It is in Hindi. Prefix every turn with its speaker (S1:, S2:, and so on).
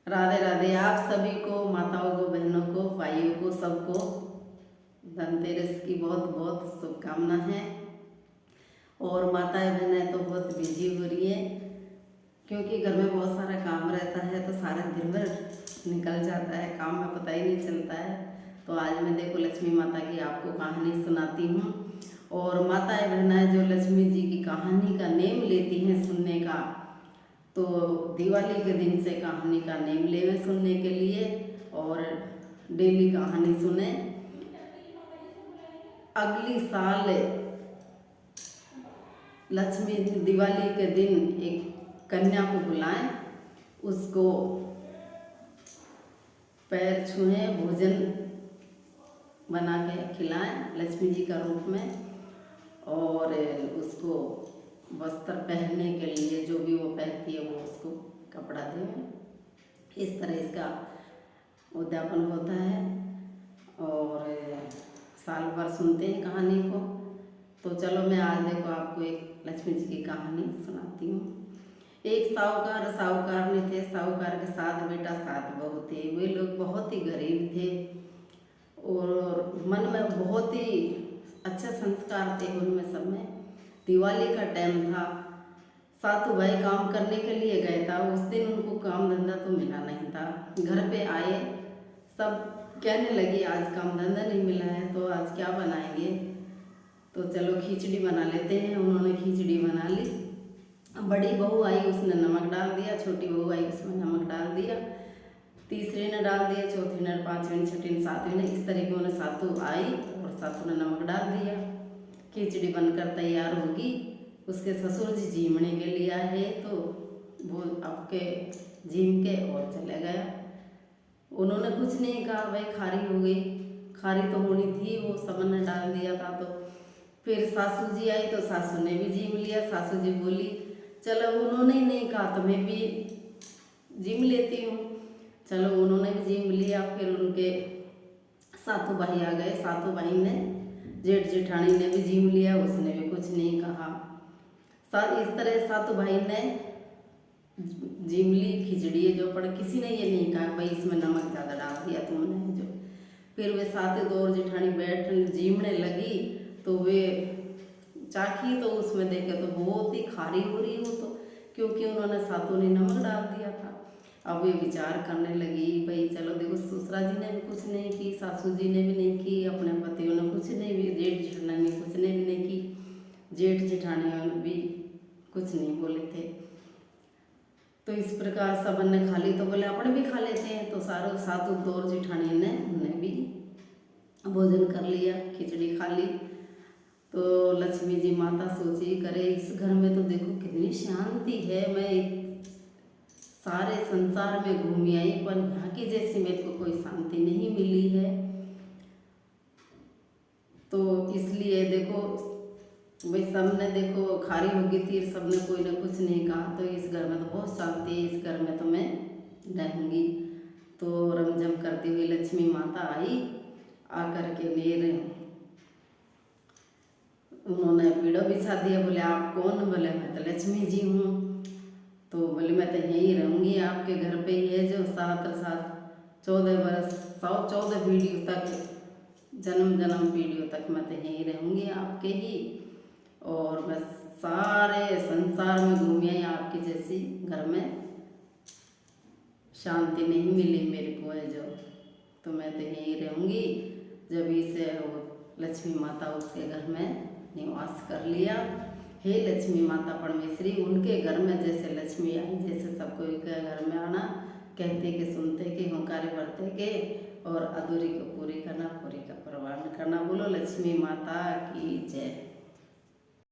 S1: राधे राधे। आप सभी को, माताओं को, बहनों को, भाइयों को, सबको धनतेरस की बहुत बहुत शुभकामना है। और माताएं बहनें तो बहुत बिजी हो रही है क्योंकि घर में बहुत सारा काम रहता है, तो सारा दिन भर निकल जाता है काम में, पता ही नहीं चलता है। तो आज मैं देखो लक्ष्मी माता की आपको कहानी सुनाती हूँ। और माताएं बहनें जो लक्ष्मी जी की कहानी का नेम लेती हैं सुनने का, तो दिवाली के दिन से कहानी का नेम लेवे सुनने के लिए, और डेली कहानी सुने। अगली साल लक्ष्मी दिवाली के दिन एक कन्या को बुलाएं, उसको पैर छुएं, भोजन बना के खिलाएं लक्ष्मी जी का रूप में, और उसको वस्त्र पहनने के लिए जो भी वो पहनती है वो उसको कपड़ा दें। इस तरह इसका उद्यापन होता है और साल भर सुनते हैं कहानी को। तो चलो मैं आज देखो आपको एक लक्ष्मी जी की कहानी सुनाती हूँ। एक साहूकार नहीं थे। साहूकार के 7 बेटा 7 बहू थे। वे लोग बहुत ही गरीब थे और मन में बहुत ही अच्छे संस्कार थे उनमें सब में। दिवाली का टाइम था, सातों भाई काम करने के लिए गए था। उस दिन उनको काम धंधा तो मिला नहीं था। घर पे आए, सब कहने लगे आज काम धंधा नहीं मिला है तो आज क्या बनाएंगे, तो चलो खिचड़ी बना लेते हैं। उन्होंने खिचड़ी बना ली। बड़ी बहू आई, उसने नमक डाल दिया। छोटी बहू आई, उसमें नमक डाल दिया। तीसरी ने डाल दिया, चौथी ने, पाँचवीं ने, छठी ने, सातवीं ने, इस तरीके उन्हें सातों आई और सातों ने नमक डाल दिया। खिचड़ी बनकर तैयार होगी। उसके ससुर जी जीमने के लिए आए तो वो आपके जीम के और चले गया। उन्होंने कुछ नहीं कहा, भाई खारी हो गई। खारी तो होनी थी, वो सबन ने डाल दिया था। तो फिर सासू जी आई तो सासू ने भी जीम लिया। सासू जी बोली चलो उन्होंने ही नहीं कहा तो मैं भी जीम लेती हूँ। चलो उन्होंने भी जीम लिया। फिर उनके सातों भाई आ गए। सातों भाई ने, जेठ जेठानी ने भी जीम लिया, उसने भी कुछ नहीं कहा। इस तरह सातों भाई ने जीम ली खिचड़ी जो, पर किसी ने ये नहीं कहा भाई इसमें नमक ज़्यादा डाल दिया तुमने जो। फिर वे सातों दो जेठानी बैठ जीमने लगी तो वे चाखी तो उसमें देखे तो बहुत ही खारी हो रही हो, तो क्योंकि उन्होंने सातों ने नमक डाल दिया था। अब वे विचार करने लगी, भाई चलो देखो ससुरा जी ने भी कुछ नहीं की, सासू जी ने भी नहीं की, अपने पतियों ने कुछ नहीं भी, जेठ जेठानी ने कुछ नहीं भी नहीं की, जेठ जेठानी भी कुछ नहीं बोले थे। तो इस प्रकार सबन ने खा ली तो बोले अपन भी खा लेते हैं। तो सारों सातों दौर जेठानी ने उन्हें भी भोजन कर लिया, खिचड़ी खा ली। तो लक्ष्मी जी माता सोची करे इस घर में तो देखो कितनी शांति है, मैं सारे संसार में घूमी आई पर यहाँ की जैसी मेरे को कोई शांति नहीं मिली है। तो इसलिए देखो भाई सबने देखो खारी हो गई थी, सबने कोई ने कुछ नहीं कहा, तो इस घर में तो बहुत शांति है, इस घर में तो मैं रहूँगी। तो रमझम करती हुई लक्ष्मी माता आई। आकर के मेरे उन्होंने पीढ़ा बिछा दिया। बोले आप कौन? बोले मैं तो लक्ष्मी जी हूँ। तो बोले मैं तो यहीं रहूँगी आपके घर पे ही है जो 14 बरस 14 पीढ़ियों तक, जन्म पीढ़ियों तक मैं तो यहीं रहूँगी आपके ही। और मैं सारे संसार में घूमी आई, आपकी जैसी घर में शांति नहीं मिली मेरे को है जो, तो मैं तो यहीं रहूँगी। जब इसे लक्ष्मी माता उसके घर में निवास कर लिया। हे लक्ष्मी माता परमेश्वरी, उनके घर में जैसे लक्ष्मी आई, जैसे सबको के घर में आना, कहते के सुनते के, होंकारे बढ़ते के, और अधूरी को पूरी करना, पूरी का परवान करना। बोलो लक्ष्मी माता की जय।